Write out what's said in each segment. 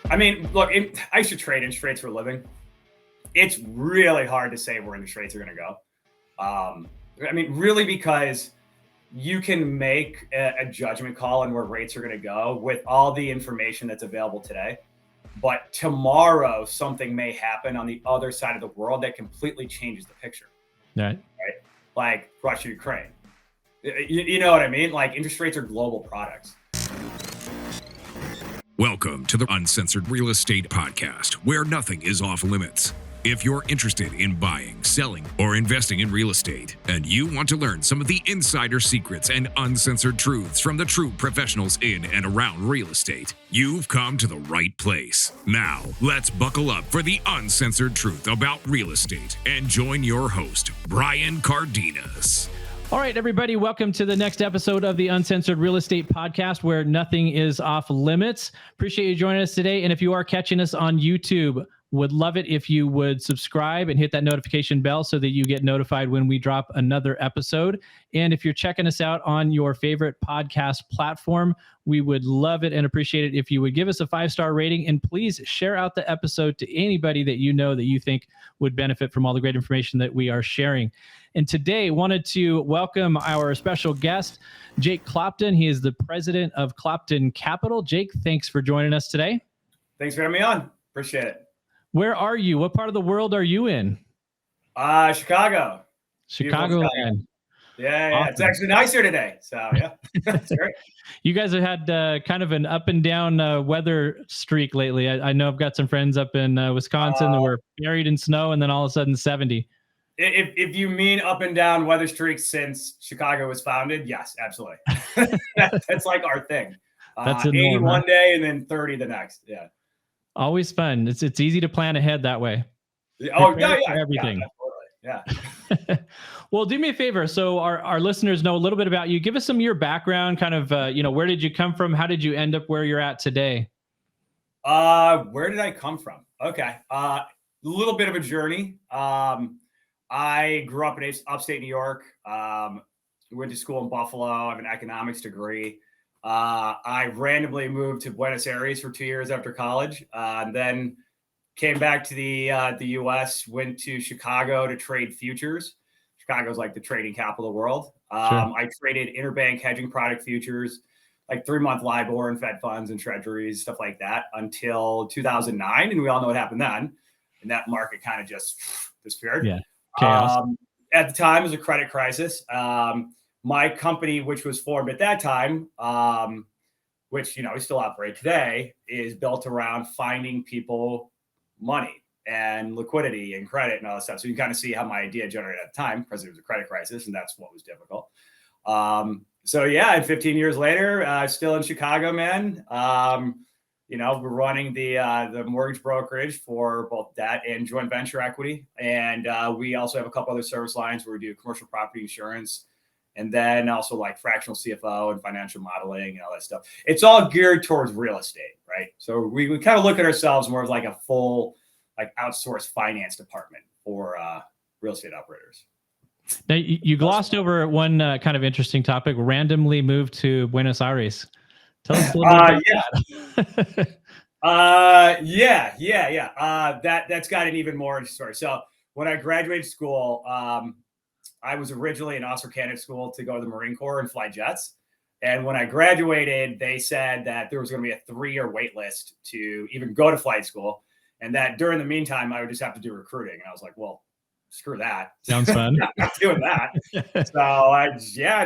I mean, look, I used to trade interest rates for a living. It's really hard to say where interest rates are going to go. I mean, really, because you can make a judgment call on where rates are going to go with all the information that's available today. But tomorrow, something may happen on the other side of the world that completely changes the picture. Right. Like Russia, Ukraine. You know what I mean? Like, interest rates are global products. Welcome to the Uncensored Real Estate Podcast, where nothing is off limits. If you're interested in buying, selling, or investing in real estate, and you want to learn some of the insider secrets and uncensored truths from the true professionals in and around real estate, you've come to the right place. Now, let's buckle up for the uncensored truth about real estate and join your host, Brian Cardenas. All right, everybody, welcome to the next episode of the Uncensored Real Estate Podcast, where nothing is off limits. Appreciate you joining us today. And if you are catching us on YouTube, would love it if you would subscribe and hit that notification bell so that you get notified when we drop another episode. And if you're checking us out on your favorite podcast platform, we would love it and appreciate it if you would give us a 5-star rating, and please share out the episode to anybody that you know that you think would benefit from all the great information that we are sharing. And today, wanted to welcome our special guest, Jake Clopton. He is the president of Clopton Capital. Jake, thanks for joining us today. Thanks for having me on. Appreciate it. Where are you? What part of the world are you in? Chicago. Chicagoland. Yeah. Awesome. It's actually nicer today. So, yeah, that's great. You guys have had kind of an up and down weather streak lately. I know I've got some friends up in Wisconsin that were buried in snow and then all of a sudden 70. If you mean up and down weather streaks since Chicago was founded, yes, absolutely. That's like our thing. That's 80 one day and then 30 the next. Yeah. Always fun. It's easy to plan ahead that way. Oh, yeah. Everything. Yeah. Well, do me a favor. So our listeners know a little bit about you. Give us some of your background, kind of, where did you come from? How did you end up where you're at today? Where did I come from? Okay. A little bit of a journey. I grew up in upstate New York. Went to school in Buffalo. I have an economics degree. I randomly moved to Buenos Aires for 2 years after college, and then came back to the U.S., went to Chicago to trade futures. Chicago's like the trading capital of the world. Sure. I traded interbank hedging product futures, like 3-month LIBOR and Fed funds and treasuries, stuff like that, until 2009. And we all know what happened then. And that market kind of just disappeared. Yeah, chaos. At the time, it was a credit crisis. My company, which was formed at that time, which, we still operate today, is built around finding people money and liquidity and credit and all that stuff. So you kind of see how my idea generated at the time, because it was a credit crisis and that's what was difficult. And 15 years later, still in Chicago, man. We're running the mortgage brokerage for both debt and joint venture equity. And we also have a couple other service lines where we do commercial property insurance, and then also like fractional CFO and financial modeling and all that stuff. It's all geared towards real estate, right? So we kind of look at ourselves more as like a full, like, outsourced finance department for real estate operators. Now, you glossed over one kind of interesting topic: randomly moved to Buenos Aires. Tell us a little bit about that. That's got an even more story. So when I graduated school, I was originally an officer candidate school to go to the Marine Corps and fly jets. And when I graduated, they said that there was going to be a 3-year wait list to even go to flight school. And that during the meantime, I would just have to do recruiting. And I was like, well, screw that. Sounds fun. I'm not doing that. So I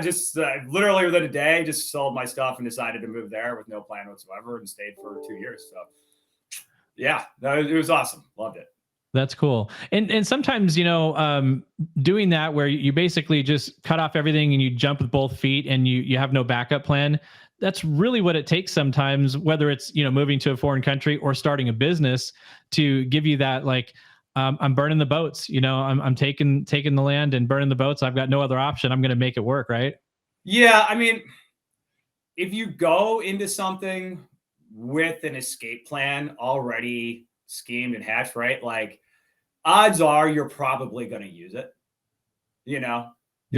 just literally within a day, just sold my stuff and decided to move there with no plan whatsoever and stayed for 2 years. So yeah, it was awesome. Loved it. That's cool. And sometimes, doing that where you basically just cut off everything and you jump with both feet and you have no backup plan. That's really what it takes sometimes, whether it's, moving to a foreign country or starting a business, to give you that, like, I'm burning the boats, I'm taking the land and burning the boats. I've got no other option. I'm going to make it work. Right. Yeah. I mean, if you go into something with an escape plan already schemed and hatched, right? Like, odds are you're probably going to use it. You're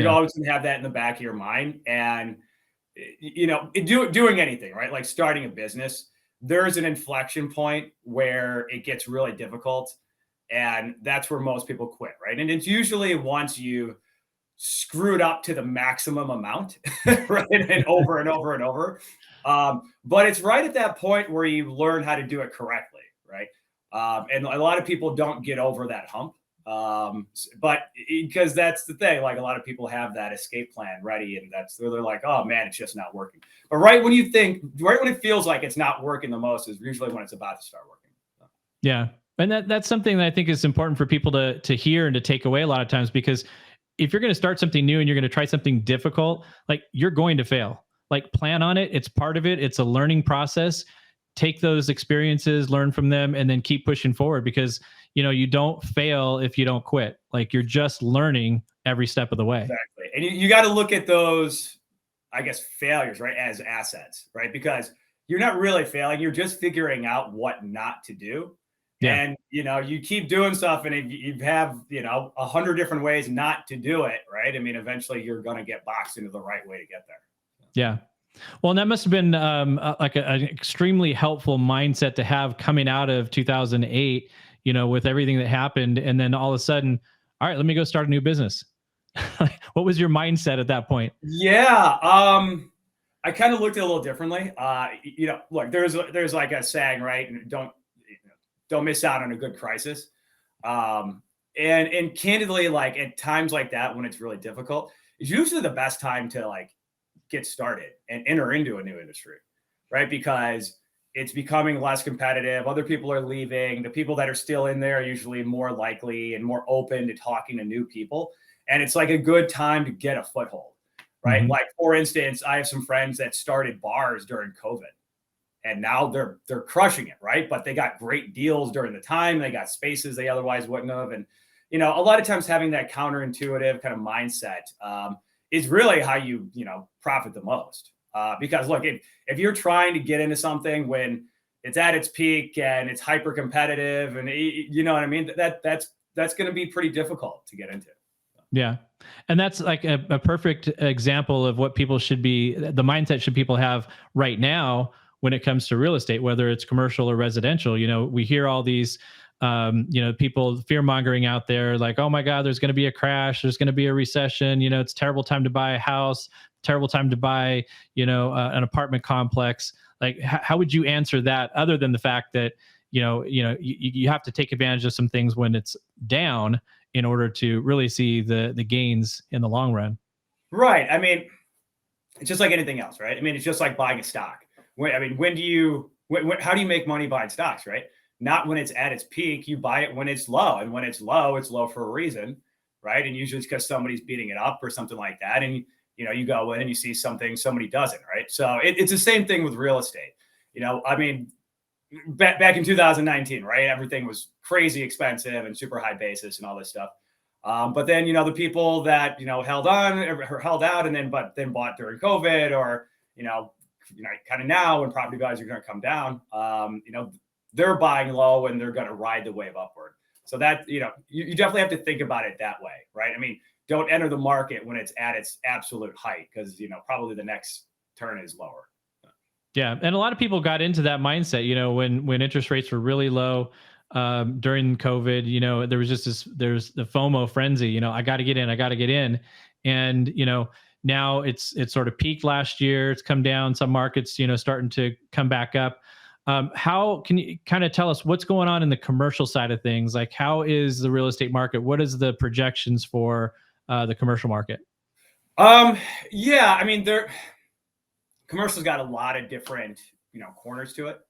always going to have that in the back of your mind. And, doing anything, right? Like starting a business, there's an inflection point where it gets really difficult. And that's where most people quit, right? And it's usually once you screwed up to the maximum amount, right? And over and over and over. But it's right at that point where you learn how to do it correctly, right? And a lot of people don't get over that hump. But because that's the thing, like a lot of people have that escape plan ready, and they're like, oh man, it's just not working. But right when it feels like it's not working the most is usually when it's about to start working. So. Yeah. And that's something that I think is important for people to hear and to take away a lot of times, because if you're going to start something new and you're going to try something difficult, like you're going to fail. Like plan on it. It's part of it. It's a learning process. Take those experiences, learn from them, and then keep pushing forward, because you don't fail if you don't quit. Like you're just learning every step of the way. Exactly. And you got to look at those, I guess, failures, right, as assets, right? Because you're not really failing. You're just figuring out what not to do. Yeah. And, you keep doing stuff, and you have, 100 different ways not to do it, right? I mean, eventually you're going to get boxed into the right way to get there. Yeah. Well, and that must have been like an extremely helpful mindset to have coming out of 2008, with everything that happened. And then all of a sudden, all right, let me go start a new business. What was your mindset at that point? Yeah. I kind of looked at it a little differently. Look, there's like a saying, right? Don't miss out on a good crisis. And candidly, like at times like that, when it's really difficult, it's usually the best time to like get started and enter into a new industry, right? Because it's becoming less competitive. Other people are leaving. The people that are still in there are usually more likely and more open to talking to new people. And it's like a good time to get a foothold, right? Mm-hmm. Like, for instance, I have some friends that started bars during COVID, and now they're crushing it, right? But they got great deals during the time. They got spaces they otherwise wouldn't have. And, a lot of times having that counterintuitive kind of mindset is really how you profit the most. Because look, if you're trying to get into something when it's at its peak and it's hyper competitive, and you know what I mean, that's going to be pretty difficult to get into. Yeah. And that's like a perfect example of what people should be, the mindset should people have right now when it comes to real estate, whether it's commercial or residential. We hear all these, people fear mongering out there, like, oh my God, there's going to be a crash. There's going to be a recession. It's a terrible time to buy a house, terrible time to buy, an apartment complex. Like, how would you answer that, other than the fact that, you have to take advantage of some things when it's down in order to really see the gains in the long run? Right. I mean, it's just like anything else, right? I mean, it's just like buying a stock. How do you make money buying stocks, right? Not when it's at its peak. You buy it when it's low, and when it's low for a reason, right? And usually it's because somebody's beating it up or something like that. And you go in and you see something somebody doesn't, right? So it's the same thing with real estate. I mean, back in 2019, right? Everything was crazy expensive and super high basis and all this stuff. But then, the people that, held out and then bought during COVID, or, kind of now when property values are going to come down, they're buying low and they're going to ride the wave upward. So that, you definitely have to think about it that way, right? I mean, don't enter the market when it's at its absolute height, because, probably the next turn is lower. Yeah. And a lot of people got into that mindset, when interest rates were really low during COVID, there was just there's the FOMO frenzy, I got to get in. And, now it's sort of peaked last year. It's come down. Some markets, starting to come back up. How can you kind of tell us what's going on in the commercial side of things? Like, how is the real estate market? What is the projections for the commercial market? Yeah, I mean, commercial's got a lot of different, corners to it.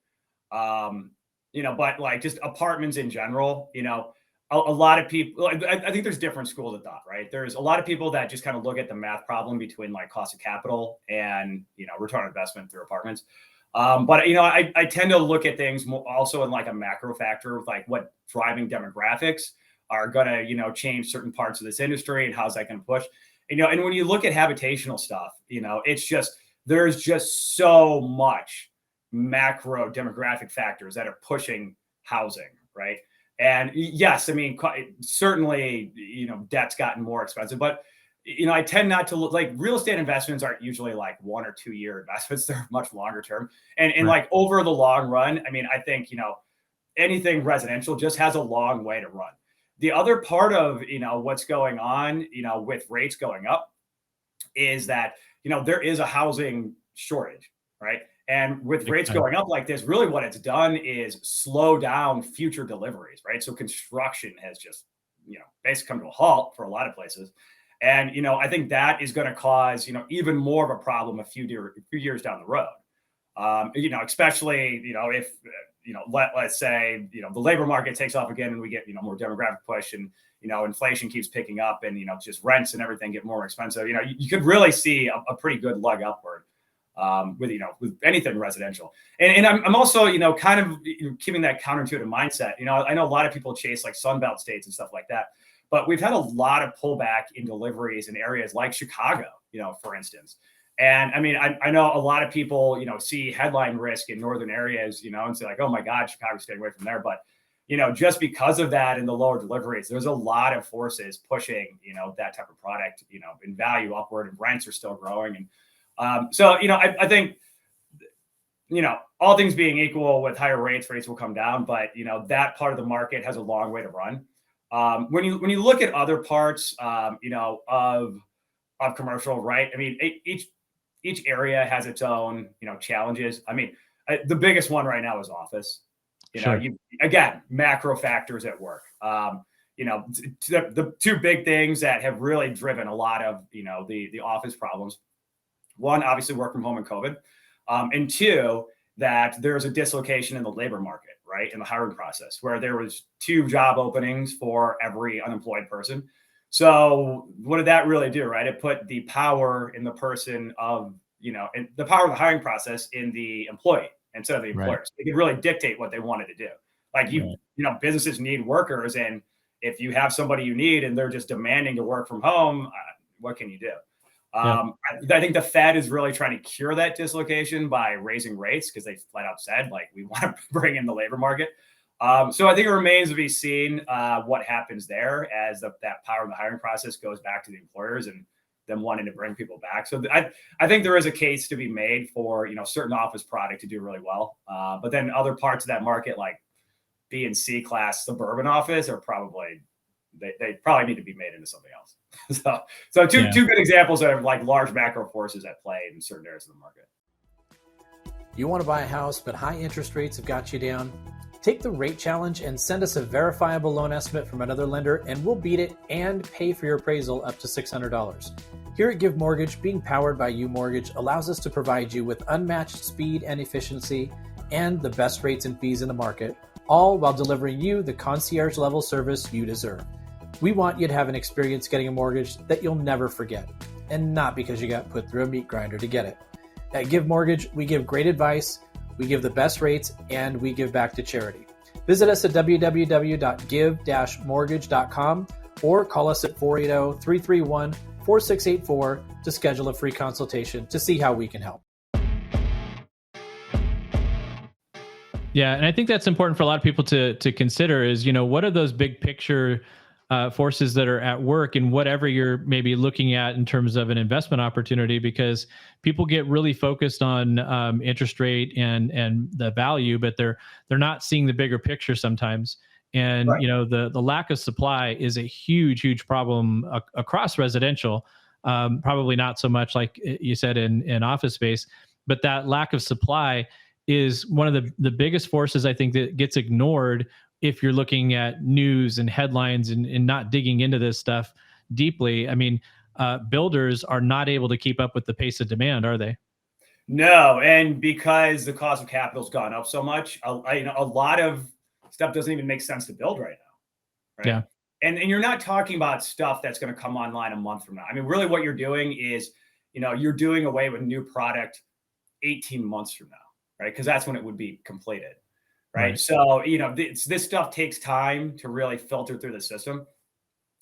But like just apartments in general, a lot of people, I think there's different schools of thought, right? There's a lot of people that just kind of look at the math problem between like cost of capital and, return on investment through apartments. But, I tend to look at things more also in like a macro factor with like what driving demographics are going to, change certain parts of this industry, and how's that going to push, and when you look at habitational stuff, it's just, there's just so much macro demographic factors that are pushing housing, right? And yes, I mean, certainly, debt's gotten more expensive, but I tend not to look like real estate investments aren't usually like 1 or 2 year investments. They're much longer term. And Right. like over the long run, I mean, I think, anything residential just has a long way to run. The other part of, what's going on, with rates going up is that, there is a housing shortage, right? And with rates going up like this, really what it's done is slow down future deliveries, right? So construction has just, basically come to a halt for a lot of places. And, I think that is going to cause, even more of a problem a few years down the road. Especially, if, let's say, the labor market takes off again and we get, more demographic push and, inflation keeps picking up and, just rents and everything get more expensive. You could really see a pretty good leg upward with anything residential. And I'm also, kind of keeping that counterintuitive mindset. I know a lot of people chase like Sunbelt states and stuff like that, but we've had a lot of pullback in deliveries in areas like Chicago, for instance. And I mean, I know a lot of people, see headline risk in northern areas, and say like, oh my God, Chicago's staying away from there. But, just because of that and the lower deliveries, there's a lot of forces pushing, that type of product, in value upward, and rents are still growing. And so, I think, all things being equal with higher rates will come down, but, that part of the market has a long way to run. When you look at other parts, of commercial, right? I mean, each area has its own, challenges. I mean, the biggest one right now is office. Again, macro factors at work. The two big things that have really driven a lot of, the office problems. One, obviously work from home and COVID. And two, that there's a dislocation in the labor market, right? In the hiring process, where there was 2 job openings for every unemployed person. So what did that really do, right? It put the power in the person of, and the power of the hiring process in the employee instead of the employers. Right. They could really dictate what they wanted to do. Like businesses need workers. And if you have somebody you need and they're just demanding to work from home, what can you do? I think the Fed is really trying to cure that dislocation by raising rates because they flat out said, like, we want to bring in the labor market. So I think it remains to be seen what happens there as that power of the hiring process goes back to the employers and them wanting to bring people back. So I think there is a case to be made for, certain office product to do really well. But then other parts of that market, like B and C class suburban office, are probably, they probably need to be made into something else. So two good examples of like large macro forces at play in certain areas of the market. You want to buy a house, but high interest rates have got you down? Take the rate challenge and send us a verifiable loan estimate from another lender, and we'll beat it and pay for your appraisal up to $600. Here at Give Mortgage, being powered by UMortgage allows us to provide you with unmatched speed and efficiency and the best rates and fees in the market, all while delivering you the concierge level service you deserve. We want you to have an experience getting a mortgage that you'll never forget, and not because you got put through a meat grinder to get it. At Give Mortgage, we give great advice, we give the best rates, and we give back to charity. Visit us at www.give-mortgage.com or call us at 480-331-4684 to schedule a free consultation to see how we can help. Yeah, and I think that's important for a lot of people to consider is, what are those big picture forces that are at work in whatever you're maybe looking at in terms of an investment opportunity, because people get really focused on interest rate and the value, but they're not seeing the bigger picture sometimes. And, right. The lack of supply is a huge problem across residential, probably not so much like you said in office space, but that lack of supply is one of the biggest forces I think that gets ignored if you're looking at news and headlines and not digging into this stuff deeply. I mean, builders are not able to keep up with the pace of demand, are they? No, and because the cost of capital's gone up so much, a lot of stuff doesn't even make sense to build right now. Right? Yeah. And you're not talking about stuff that's going to come online a month from now. I mean, really what you're doing is, you're doing away with new product 18 months from now, right? Because that's when it would be completed. Right. So, this stuff takes time to really filter through the system.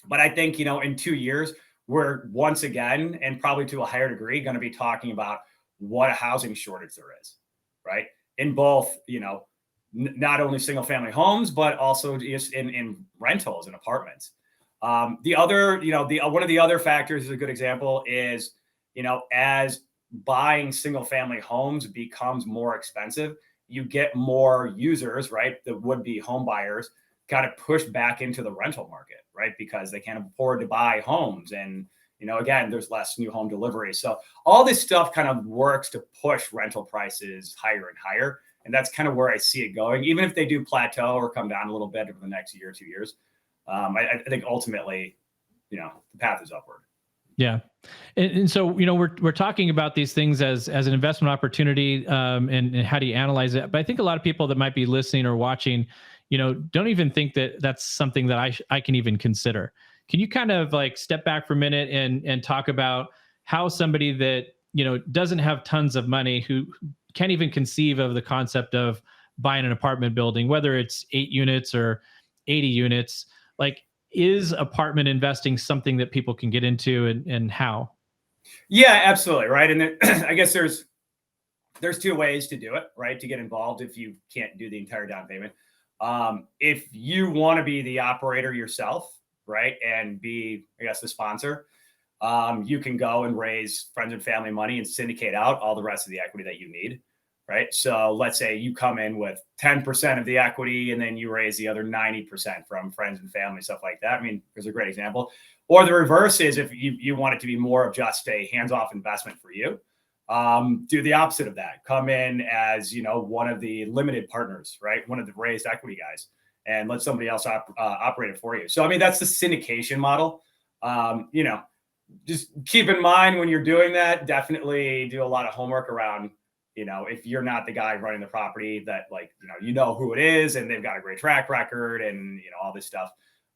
But I think, in 2 years, we're once again, and probably to a higher degree, going to be talking about what a housing shortage there is, right? In both, not only single family homes, but also just in rentals and apartments. The other, one of the other factors is a good example is, as buying single family homes becomes more expensive, you get more users, right? The would-be home buyers got to push back into the rental market, right? Because they can't afford to buy homes. And, again, there's less new home deliveries. So all this stuff kind of works to push rental prices higher and higher. And that's kind of where I see it going. Even if they do plateau or come down a little bit over the next year or 2 years, I think ultimately, the path is upward. Yeah. And so, we're talking about these things as an investment opportunity, and how do you analyze it? But I think a lot of people that might be listening or watching, don't even think that that's something that I can even consider. Can you kind of like step back for a minute and talk about how somebody that, doesn't have tons of money, who can't even conceive of the concept of buying an apartment building, whether it's 8 units or 80 units, like, is apartment investing something that people can get into, and how? Yeah, absolutely. Right. And then, I guess there's 2 ways to do it, right? To get involved if you can't do the entire down payment. If you want to be the operator yourself, right, and be, I guess, the sponsor, you can go and raise friends and family money and syndicate out all the rest of the equity that you need. Right. So let's say you come in with 10% of the equity and then you raise the other 90% from friends and family, stuff like that. I mean, there's a great example. Or the reverse is if you want it to be more of just a hands-off investment for you, do the opposite of that. Come in as, one of the limited partners, right? One of the raised equity guys, and let somebody else operate it for you. So, I mean, that's the syndication model. Just keep in mind when you're doing that, definitely do a lot of homework around, if you're not the guy running the property, that who it is and they've got a great track record and, all this stuff.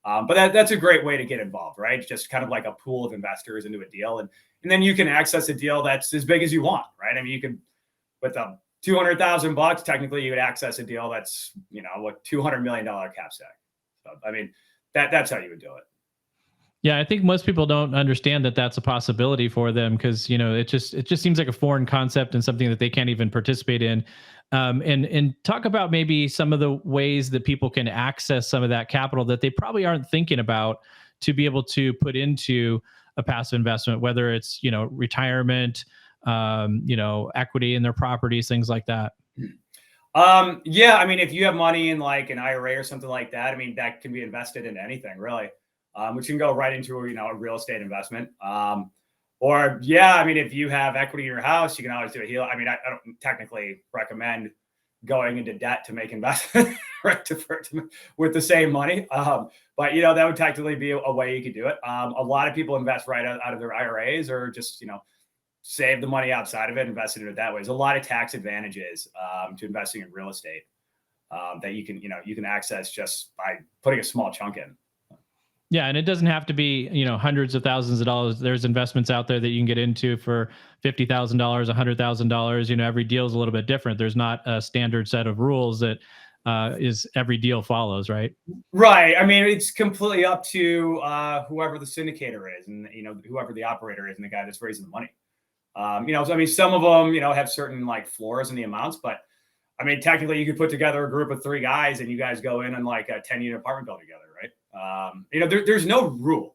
But that's a great way to get involved, right? Just kind of like a pool of investors into a deal. And then you can access a deal that's as big as you want, right? I mean, you can, with a $200,000, technically you would access a deal that's, $200 million cap stack. So, I mean, that's how you would do it. Yeah, I think most people don't understand that that's a possibility for them because, it just seems like a foreign concept and something that they can't even participate in. And talk about maybe some of the ways that people can access some of that capital that they probably aren't thinking about to be able to put into a passive investment, whether it's, retirement, equity in their properties, things like that. Yeah, I mean, if you have money in like an IRA or something like that, I mean, that can be invested in anything really. Which can go right into a real estate investment. Or I mean, if you have equity in your house, you can always do a HELOC. I mean, I don't technically recommend going into debt to make investment right with the same money. But that would technically be a way you could do it. A lot of people invest right out of their IRAs or just save the money outside of it, invest in it that way. There's a lot of tax advantages to investing in real estate that you can access just by putting a small chunk in. Yeah, and it doesn't have to be, hundreds of thousands of dollars. There's investments out there that you can get into for $50,000, $100,000. Every deal is a little bit different. There's not a standard set of rules that is every deal follows, right? Right. I mean, it's completely up to whoever the syndicator is, and whoever the operator is, and the guy that's raising the money. So, I mean, some of them, have certain like floors in the amounts, but I mean, technically, you could put together a group of 3 guys, and you guys go in and like a 10-unit apartment building together, right? There's no rule,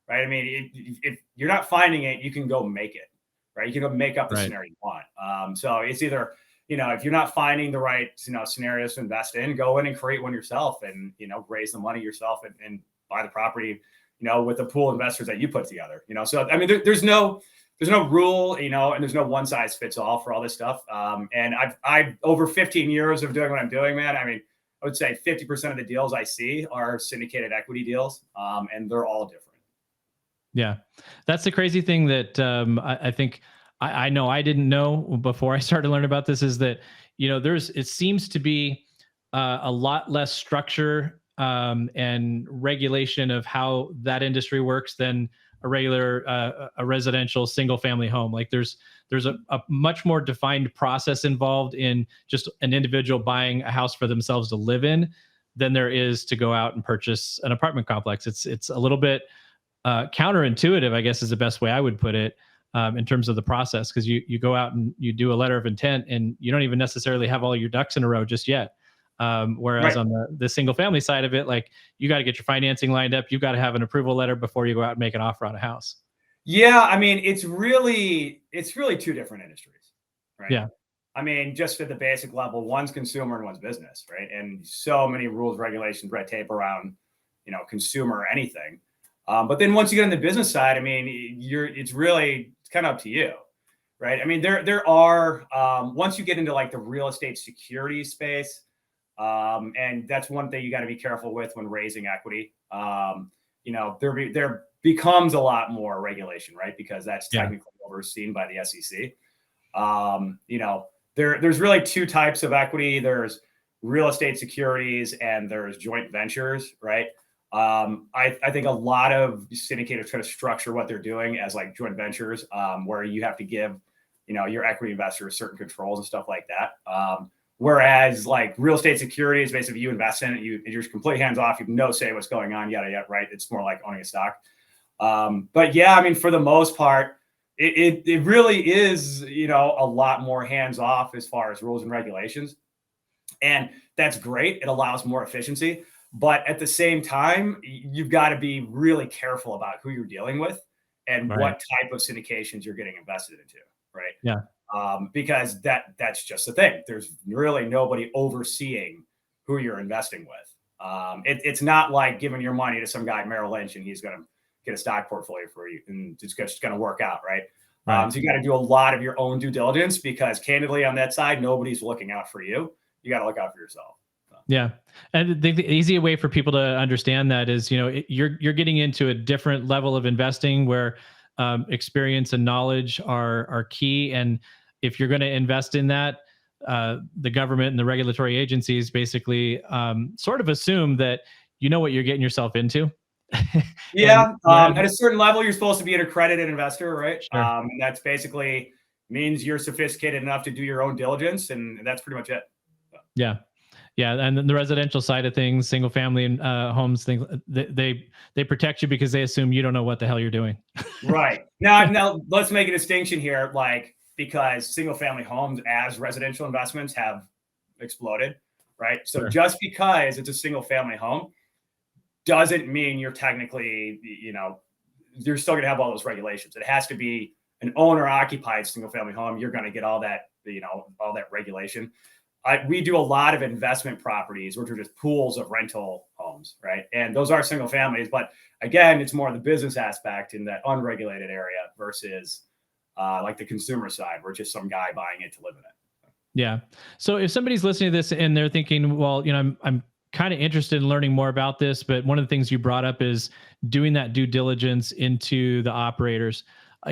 right? I mean, if you're not finding it, you can go make it, right? You can go make up the scenario you want. So it's either, if you're not finding the right, scenarios to invest in, go in and create one yourself, and raise the money yourself and buy the property, with the pool of investors that you put together. So I mean, there's no rule, and there's no one size fits all for all this stuff. And I've over 15 years of doing what I'm doing, man. I mean, I would say 50% of the deals I see are syndicated equity deals, and they're all different. Yeah, that's the crazy thing that I think I know I didn't know before I started learning about this is that, it seems to be a lot less structure and regulation of how that industry works than a regular a residential single family home. Like there's a much more defined process involved in just an individual buying a house for themselves to live in than there is to go out and purchase an apartment complex. It's a little bit counterintuitive, I guess is the best way I would put it, in terms of the process, because you go out and you do a letter of intent and you don't even necessarily have all your ducks in a row just yet. Whereas Right. on the single family side of it, like you got to get your financing lined up. You've got to have an approval letter before you go out and make an offer on a house. Yeah, I mean, it's really two different industries, right? Yeah. I mean, just at the basic level, one's consumer and one's business, right? And so many rules, regulations, red tape around, consumer or anything. But then once you get on the business side, I mean, it's kind of up to you, right? I mean, there are once you get into like the real estate security space, and that's one thing you got to be careful with when raising equity. There becomes a lot more regulation, right? Because that's technically overseen by the SEC. There's really two types of equity. There's real estate securities and there's joint ventures, right? I think a lot of syndicators try to structure what they're doing as like joint ventures, where you have to give, your equity investors certain controls and stuff like that. Whereas like real estate securities, basically you invest in it, you're complete hands off, you have no say what's going on, yada, yada, right? It's more like owning a stock. But yeah, I mean, for the most part, it really is, a lot more hands off as far as rules and regulations. And that's great. It allows more efficiency. But at the same time, you've got to be really careful about who you're dealing with and what type of syndications you're getting invested into, right? Yeah. Because that's just the thing. There's really nobody overseeing who you're investing with. It's not like giving your money to some guy at Merrill Lynch and he's going to get a stock portfolio for you and it's just going to work out, right? So you got to do a lot of your own due diligence because candidly on that side, nobody's looking out for you. You got to look out for yourself. Yeah. And the easy way for people to understand that is, you're getting into a different level of investing where experience and knowledge are key. And if you're going to invest in that, the government and the regulatory agencies basically sort of assume that you know what you're getting yourself into. Yeah. At a certain level, you're supposed to be an accredited investor, right? Sure. And that's basically means you're sophisticated enough to do your own diligence. And that's pretty much it. Yeah. Yeah. And then the residential side of things, single family homes, things, they protect you because they assume you don't know what the hell you're doing. Right. Now let's make a distinction here, because single family homes as residential investments have exploded, right? So just because it's a single family home doesn't mean you're technically, you're still going to have all those regulations. It has to be an owner occupied single family home. You're going to get all that, all that regulation. We do a lot of investment properties, which are just pools of rental homes, right? And those are single families, but again, it's more the business aspect in that unregulated area versus like the consumer side, where it's just some guy buying it to live in it. Yeah. So if somebody's listening to this and they're thinking, well, I'm kind of interested in learning more about this, but one of the things you brought up is doing that due diligence into the operators.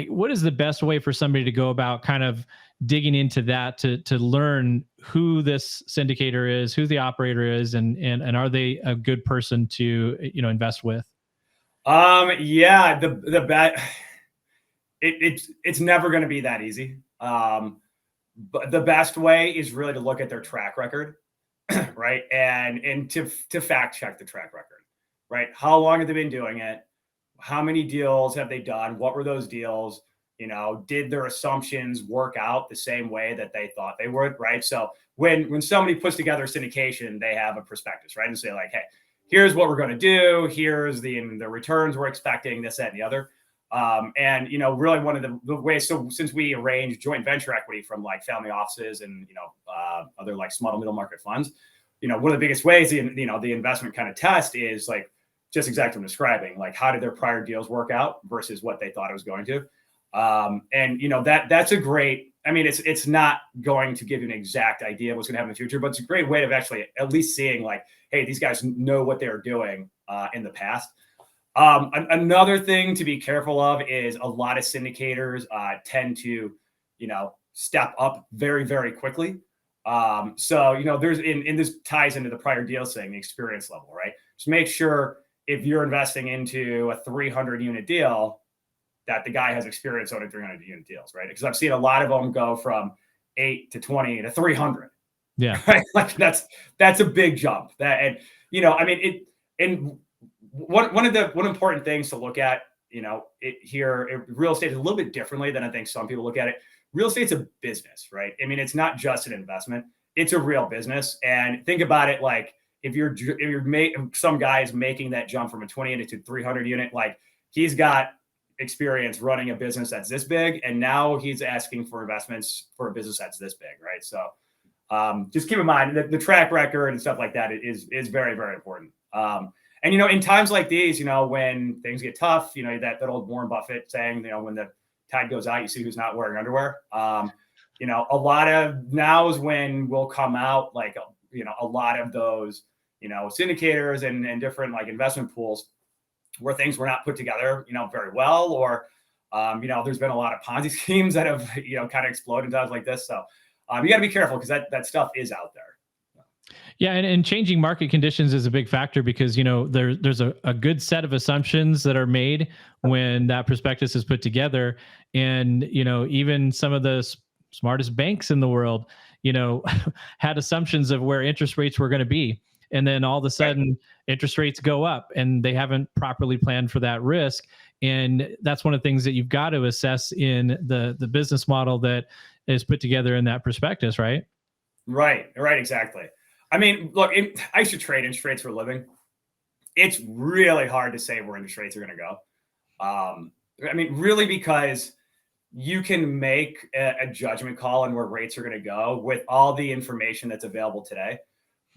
What is the best way for somebody to go about kind of digging into that to learn who this syndicator is, who the operator is, and are they a good person to invest with? Yeah, the bet it's never going to be that easy. But the best way is really to look at their track record, right? And to fact check the track record, right? How long have they been doing it? How many deals have they done? What were those deals? Did their assumptions work out the same way that they thought they would, right? So when somebody puts together a syndication, they have a prospectus, right? And say like, hey, here's what we're going to do. Here's the returns we're expecting, this, that, and the other. And really one of the ways, so since we arrange joint venture equity from like family offices and, other like small to middle market funds, one of the biggest ways, the investment kind of test is like just exactly what I'm describing, like how did their prior deals work out versus what they thought it was going to. And that's a great, I mean, it's not going to give you an exact idea of what's going to happen in the future, but it's a great way of actually at least seeing like, hey, these guys know what they're doing in the past. Another thing to be careful of is a lot of syndicators tend to, step up very, very quickly. So, there's in this ties into the prior deal thing, the experience level, right? Just make sure if you're investing into a 300 unit deal, that the guy has experience owning 300 unit deals, right? Because I've seen a lot of them go from 8 to 20 to 300. Yeah. Right? Like that's a big jump. One important things to look at, real estate is a little bit differently than I think some people look at it. Real estate's a business, right? I mean, it's not just an investment. it's a real business. And think about it, like if you're some guy is making that jump from a 20 unit to 300 unit, like he's got experience running a business that's this big, and now he's asking for investments for a business that's this big, right? So just keep in mind that the track record and stuff like that is very, very important. And, you know, in times like these, you know, when things get tough, you know, that old Warren Buffett saying, you know, when the tide goes out, you see who's not wearing underwear. You know, a lot of now is when we'll come out, like, you know, a lot of those, you know, syndicators and different like investment pools where things were not put together, you know, very well, or, you know, there's been a lot of Ponzi schemes that have, you know, kind of exploded in times like this. So you got to be careful because that stuff is out there. Yeah, and changing market conditions is a big factor because, you know, there's a good set of assumptions that are made when that prospectus is put together. And, you know, even some of the smartest banks in the world, you know, had assumptions of where interest rates were going to be. And then all of a sudden interest rates go up and they haven't properly planned for that risk. And that's one of the things that you've got to assess in the business model that is put together in that prospectus, right? Right, exactly. I mean, look, I used to trade interest rates for a living. It's really hard to say where interest rates are going to go. I mean, really, because you can make a judgment call on where rates are going to go with all the information that's available today.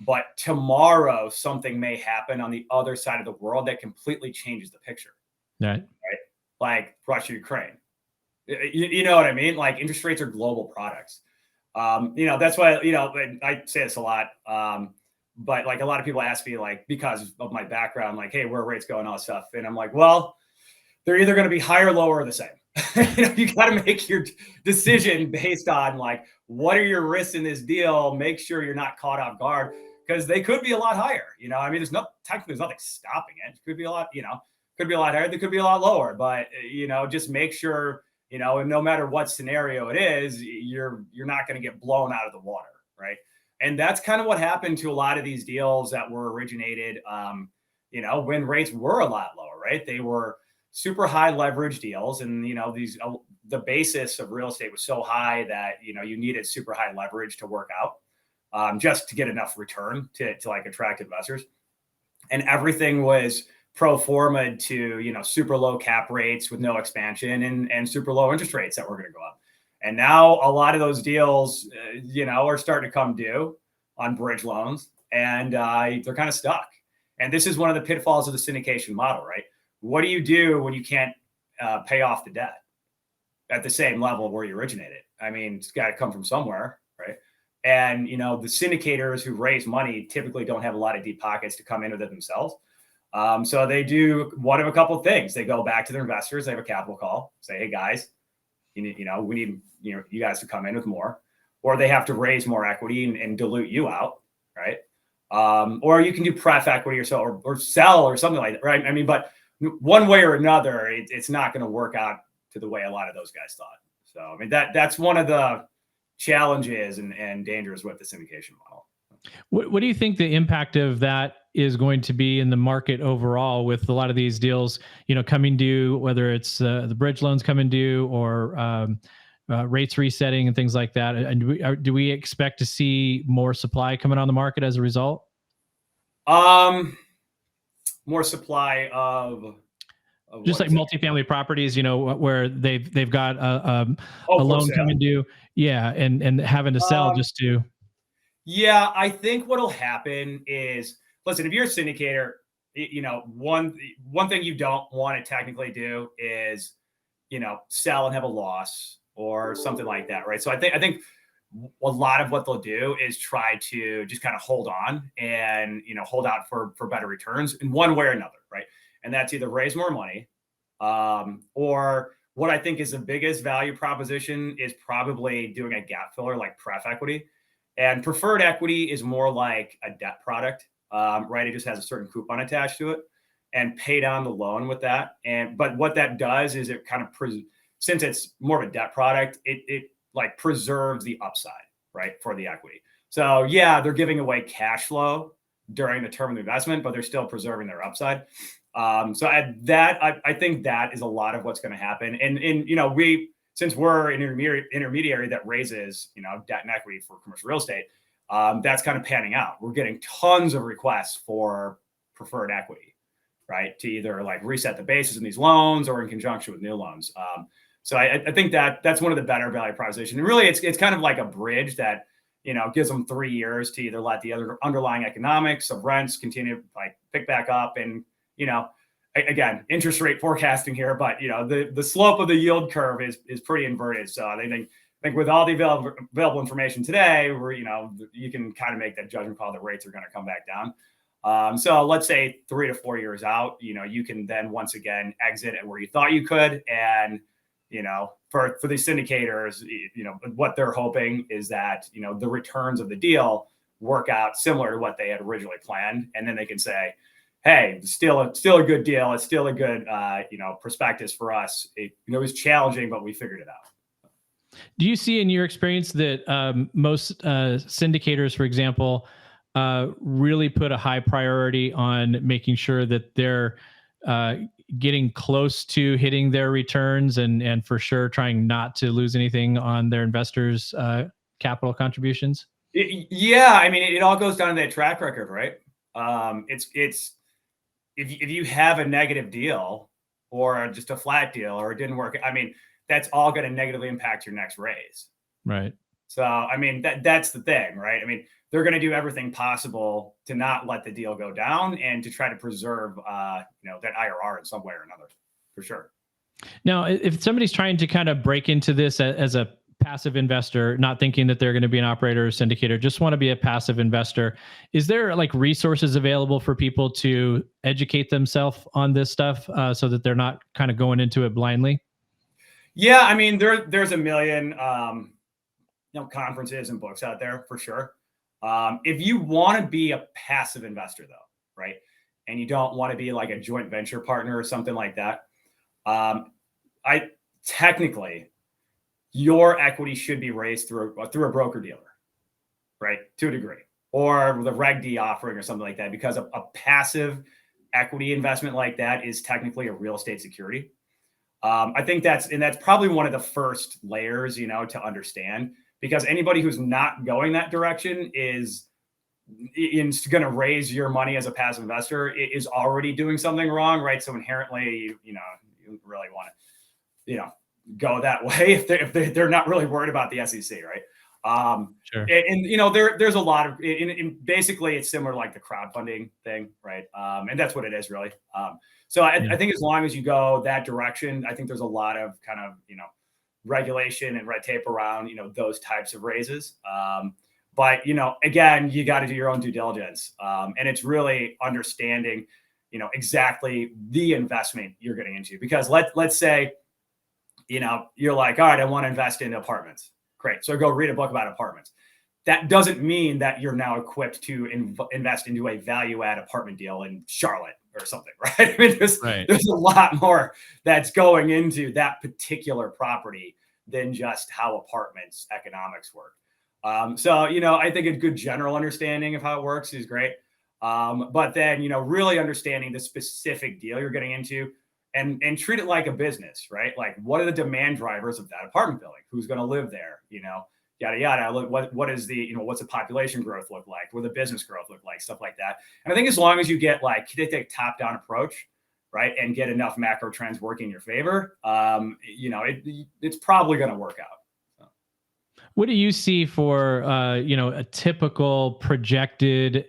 But tomorrow, something may happen on the other side of the world that completely changes the picture. Right? Like Russia, Ukraine. You know what I mean? Like interest rates are global products. You know, that's why, you know, I say this a lot. But like a lot of people ask me, like, because of my background, like, hey, where are rates going, all this stuff. And I'm like, well, they're either going to be higher, lower, or the same. You know, you got to make your decision based on like, what are your risks in this deal? Make sure you're not caught off guard because they could be a lot higher. You know, I mean, there's nothing stopping it. It could be a lot, you know, could be a lot higher. They could be a lot lower, but you know, just make sure, you know, and no matter what scenario it is, you're not going to get blown out of the water, right? And that's kind of what happened to a lot of these deals that were originated, you know, when rates were a lot lower, right? They were super high leverage deals, and you know, the basis of real estate was so high that you know you needed super high leverage to work out, just to get enough return to like attract investors, and everything was pro forma to, you know, super low cap rates with no expansion and super low interest rates that were going to go up. And now a lot of those deals, you know, are starting to come due on bridge loans, and they're kind of stuck. And this is one of the pitfalls of the syndication model, right? What do you do when you can't pay off the debt at the same level where you originated? I mean, it's got to come from somewhere, right? And, you know, the syndicators who raise money typically don't have a lot of deep pockets to come into it themselves. So they do one of a couple of things. They go back to their investors. They have a capital call, say, hey, guys, we need, you know, you guys to come in with more, or they have to raise more equity and dilute you out, right? Or you can do pref equity or so, or sell or something like that, right? I mean, but one way or another, it's not going to work out to the way a lot of those guys thought. So, I mean, that's one of the challenges and dangers with the syndication model. What do you think the impact of that is going to be in the market overall with a lot of these deals, you know, coming due, whether it's the bridge loans coming due or rates resetting and things like that? And do we expect to see more supply coming on the market as a result? More supply of just like multifamily properties, you know, where they've got a loan coming due, yeah, and having to sell just to. Yeah, I think what'll happen is, listen, if you're a syndicator, you know, one thing you don't want to technically do is, you know, sell and have a loss or something like that, right? So I think a lot of what they'll do is try to just kind of hold on and, you know, hold out for better returns in one way or another, right? And that's either raise more money, or what I think is the biggest value proposition is probably doing a gap filler like pref equity. And preferred equity is more like a debt product, right? It just has a certain coupon attached to it, and pay down the loan with that. But what that does is it kind of, since it's more of a debt product, it like preserves the upside, right, for the equity. So yeah, they're giving away cash flow during the term of the investment, but they're still preserving their upside. So I think that is a lot of what's going to happen. And you know, since we're an intermediary that raises, you know, debt and equity for commercial real estate, that's kind of panning out. We're getting tons of requests for preferred equity, right? To either like reset the basis in these loans or in conjunction with new loans. So I think that's one of the better value proposition. And really, it's kind of like a bridge that, gives them 3 years to either let the other underlying economics of rents continue to like pick back up. And, again, interest rate forecasting here, but, the slope of the yield curve is pretty inverted. So I think with all the available information today, you can kind of make that judgment call that rates are going to come back down. So let's say 3 to 4 years out, you can then once again exit at where you thought you could. And, for these syndicators, what they're hoping is that, the returns of the deal work out similar to what they had originally planned. And then they can say, hey, still a good deal. It's still a good, prospectus for us. It was challenging, but we figured it out. Do you see in your experience that most syndicators, for example, really put a high priority on making sure that they're getting close to hitting their returns and for sure trying not to lose anything on their investors' capital contributions? Yeah, I mean, it all goes down to that track record, right? It's if you have a negative deal or just a flat deal or it didn't work, I mean, that's all going to negatively impact your next raise. Right. So, I mean, that's the thing, right? I mean, they're going to do everything possible to not let the deal go down and to try to preserve, that IRR in some way or another, for sure. Now, if somebody's trying to kind of break into this as a passive investor, not thinking that they're going to be an operator or syndicator, just want to be a passive investor, is there like resources available for people to educate themselves on this stuff so that they're not kind of going into it blindly? Yeah, I mean, there's a million, conferences and books out there for sure. If you want to be a passive investor, though, right, and you don't want to be like a joint venture partner or something like that, technically your equity should be raised through a broker dealer, right, to a degree, or the Reg D offering or something like that, because a passive equity investment like that is technically a real estate security. I think that's probably one of the first layers, to understand, because anybody who's not going that direction is going to raise your money as a passive investor is already doing something wrong, right? So inherently, you really want to, go that way if they're not really worried about the SEC, right? Sure. And there's a lot of, basically it's similar to like the crowdfunding thing, right? And that's what it is really. So I think as long as you go that direction, I think there's a lot of kind of, regulation and red tape around, those types of raises. But, again, you got to do your own due diligence. And it's really understanding, exactly the investment you're getting into. Because let's say, you're like, all right, I want to invest in apartments. Great. So go read a book about apartments. That doesn't mean that you're now equipped to invest into a value add apartment deal in Charlotte or something, right? I mean, there's a lot more that's going into that particular property than just how apartments economics work. So, I think a good general understanding of how it works is great. But then, really understanding the specific deal you're getting into and treat it like a business, right? Like, what are the demand drivers of that apartment building? Who's going to live there? Yada, yada. What is the, what's the population growth look like? What the business growth look like? Stuff like that. And I think as long as you get take a top-down approach, right, and get enough macro trends working in your favor, it's probably going to work out. So. What do you see for, a typical projected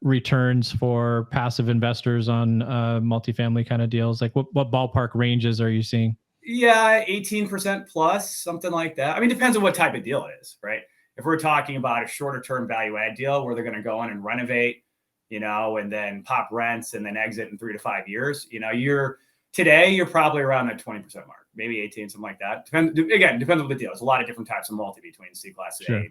returns for passive investors on multifamily kind of deals? Like what ballpark ranges are you seeing? Yeah, 18% plus, something like that. I mean, depends on what type of deal it is, right? If we're talking about a shorter term value add deal where they're going to go in and renovate, and then pop rents and then exit in 3 to 5 years, you're probably around that 20% mark, maybe 18, something like that. Depends on the deal. There's a lot of different types of multi between C class A. Sure.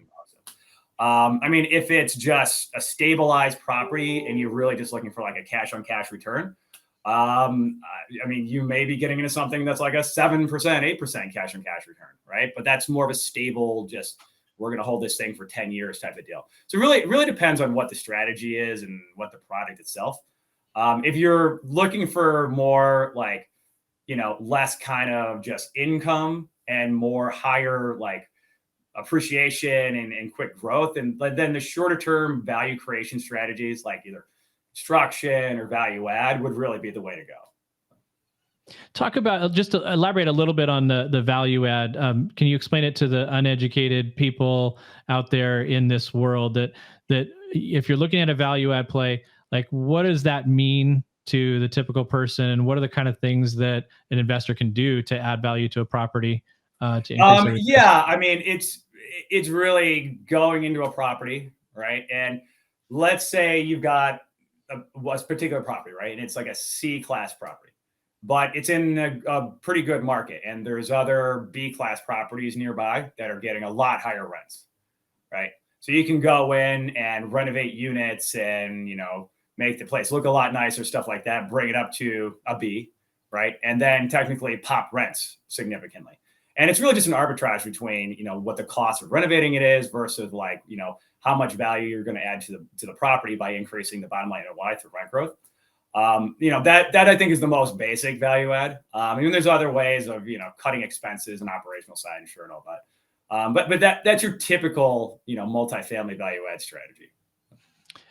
I mean, if it's just a stabilized property and you're really just looking for like a cash on cash return, I mean, you may be getting into something that's like a 7%, 8% cash on cash return, right? But that's more of a stable, just we're going to hold this thing for 10 years type of deal. So it really depends on what the strategy is and what the product itself. If you're looking for more like, less kind of just income and more higher, like appreciation and quick growth. And then the shorter term value creation strategies like either construction or value add would really be the way to go. Talk about, just to elaborate a little bit on the value add. Can you explain it to the uneducated people out there in this world that if you're looking at a value add play, like what does that mean to the typical person, and what are the kind of things that an investor can do to add value to a property? Yeah, I mean, it's really going into a property, right? And let's say you've got a particular property, right? And it's like a C-class property, but it's in a pretty good market. And there's other B-class properties nearby that are getting a lot higher rents, right? So you can go in and renovate units and, make the place look a lot nicer, stuff like that, bring it up to a B, right? And then technically pop rents significantly. And it's really just an arbitrage between, what the cost of renovating it is versus how much value you're going to add to the property by increasing the bottom line NOI through rent growth. That I think is the most basic value add. And there's other ways of, cutting expenses and operational side, and sure and all that. But that's your typical, multifamily value add strategy.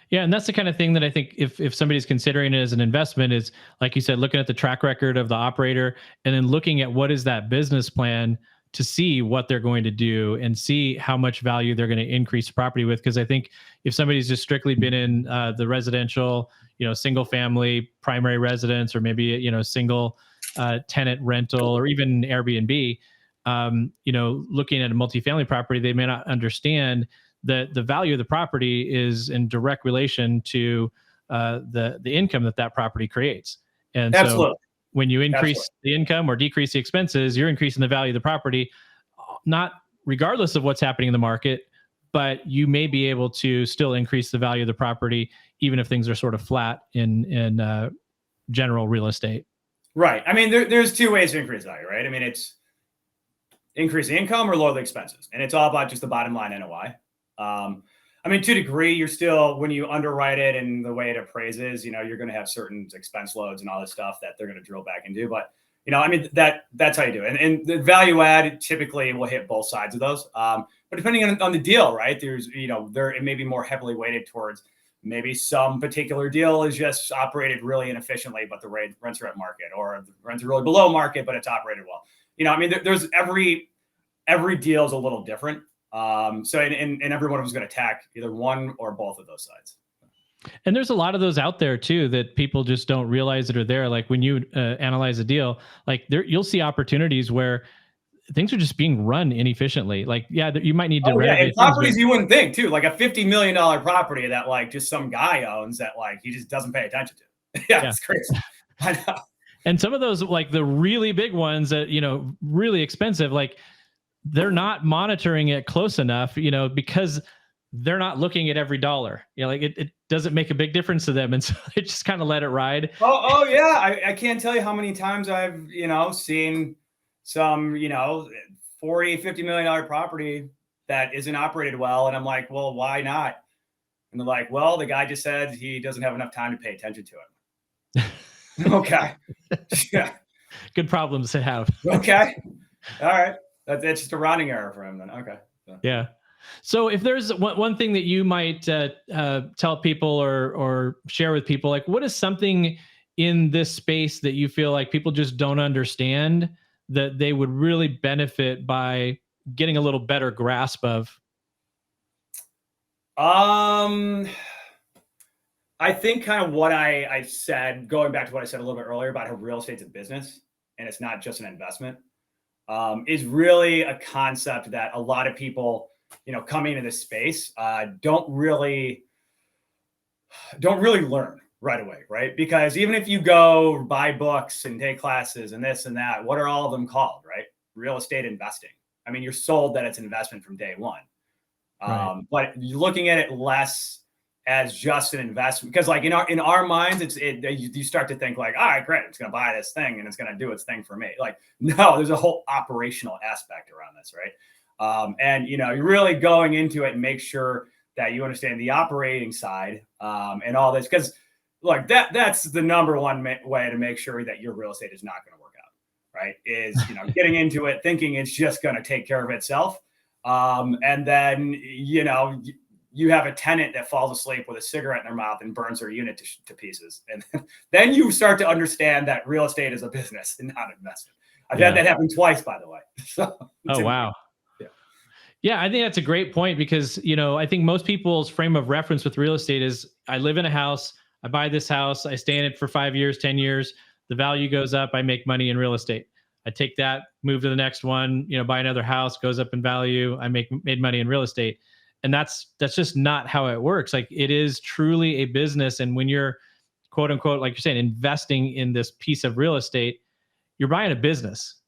Yeah. And that's the kind of thing that I think if somebody's considering it as an investment is, like you said, looking at the track record of the operator and then looking at what is that business plan to see what they're going to do and see how much value they're going to increase the property with. Because I think if somebody's just strictly been in the residential, single family primary residence, or maybe, single tenant rental, or even Airbnb, looking at a multifamily property, they may not understand that the value of the property is in direct relation to the income that property creates. And Absolutely. So when you increase the income or decrease the expenses, you're increasing the value of the property, not regardless of what's happening in the market, but you may be able to still increase the value of the property, even if things are sort of flat in general real estate. Right. I mean, there's two ways to increase value, right? I mean, it's increase the income or lower the expenses. And it's all about just the bottom line NOI. I mean, to a degree, you're still, when you underwrite it and the way it appraises, you're going to have certain expense loads and all this stuff that they're going to drill back into. But, I mean, that's how you do it. And the value add typically will hit both sides of those. But depending on the deal, right, there's, it may be more heavily weighted towards maybe some particular deal is just operated really inefficiently, but the rents are at market, or the rents are really below market, but it's operated well. I mean, there's every deal is a little different. So and every one of them is going to attack either one or both of those sides. And there's a lot of those out there too that people just don't realize that are there. Like when you analyze a deal, like you'll see opportunities where things are just being run inefficiently. Like, you might need to renovate and properties you wouldn't think too, like a $50 million property that like just some guy owns that like he just doesn't pay attention to. Yeah, it's crazy. I know. And some of those, like the really big ones that, really expensive, like they're not monitoring it close enough, because they're not looking at every dollar. Like it doesn't make a big difference to them. And so they just kind of let it ride. Oh yeah. I can't tell you how many times I've, seen some, $40, $50 million property that isn't operated well. And I'm like, well, why not? And they're like, well, the guy just said he doesn't have enough time to pay attention to it. Okay. Yeah. Good problems to have. Okay. All right. That's just a rounding error for him then. Okay. Yeah. So if there's one thing that you might tell people or share with people, like what is something in this space that you feel like people just don't understand that they would really benefit by getting a little better grasp of? I think kind of what I said, going back to what I said a little bit earlier about how real estate's a business and it's not just an investment, is really a concept that a lot of people, coming into this space, don't really learn right away, right? Because even if you go buy books and take classes and this and that, what are all of them called, right? Real estate investing. I mean, you're sold that it's an investment from day one. Right. But you're looking at it less as just an investment, because like in our minds, you start to think like, all right, great, it's going to buy this thing and it's going to do its thing for me. Like, no, there's a whole operational aspect around this, right? And you're really going into it and make sure that you understand the operating side and all this, because look, that's the number one way to make sure that your real estate is not going to work out, right? Is getting into it thinking it's just going to take care of itself. And then, you have a tenant that falls asleep with a cigarette in their mouth and burns their unit to pieces. And then you start to understand that real estate is a business and not an investment. I've had that happen twice, by the way. So, wow. Yeah, I think that's a great point because, I think most people's frame of reference with real estate is I live in a house, I buy this house, I stay in it for 5 years, 10 years, the value goes up, I make money in real estate. I take that, move to the next one, buy another house, goes up in value, I made money in real estate. And that's just not how it works. Like it is truly a business. And when you're quote unquote, like you're saying, investing in this piece of real estate, you're buying a business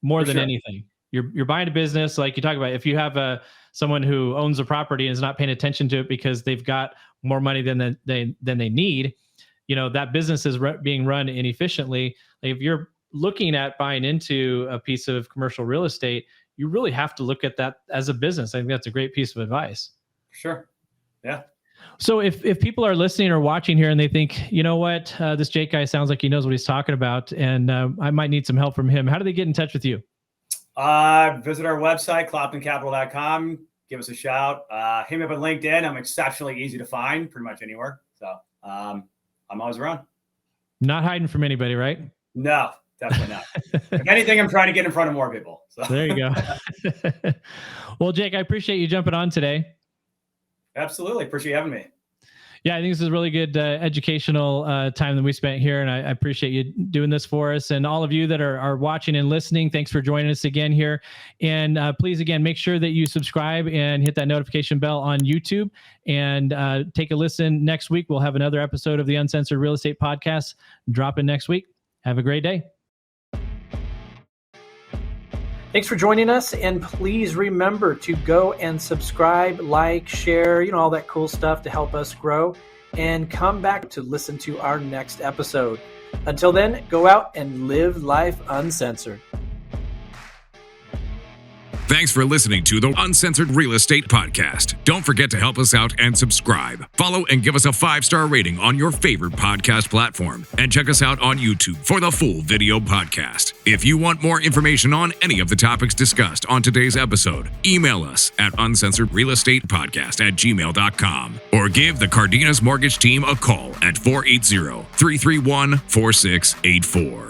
more than anything. You're buying a business. Like you talk about, if you have someone who owns a property and is not paying attention to it because they've got more money than they need, that business is being run inefficiently. Like if you're looking at buying into a piece of commercial real estate, you really have to look at that as a business. I think that's a great piece of advice. Sure. Yeah. So if people are listening or watching here and they think, you know what, this Jake guy sounds like he knows what he's talking about, and I might need some help from him, how do they get in touch with you? Visit our website, cloptoncapital.com. Give us a shout. Hit me up on LinkedIn. I'm exceptionally easy to find pretty much anywhere. So I'm always around. Not hiding from anybody, right? No. Definitely not. If anything, I'm trying to get in front of more people. So. There you go. Well, Jake, I appreciate you jumping on today. Absolutely. Appreciate you having me. Yeah, I think this is a really good educational time that we spent here, and I appreciate you doing this for us. And all of you that are watching and listening, thanks for joining us again here. And please, again, make sure that you subscribe and hit that notification bell on YouTube. And take a listen next week. We'll have another episode of the Uncensored Real Estate Podcast dropping next week. Have a great day. Thanks for joining us, and please remember to go and subscribe, like, share, all that cool stuff to help us grow, and come back to listen to our next episode. Until then, go out and live life uncensored. Thanks for listening to the Uncensored Real Estate Podcast. Don't forget to help us out and subscribe. Follow and give us a 5-star rating on your favorite podcast platform. And check us out on YouTube for the full video podcast. If you want more information on any of the topics discussed on today's episode, email us at uncensoredrealestatepodcast@gmail.com or give the Cardenas Mortgage team a call at 480-331-4684.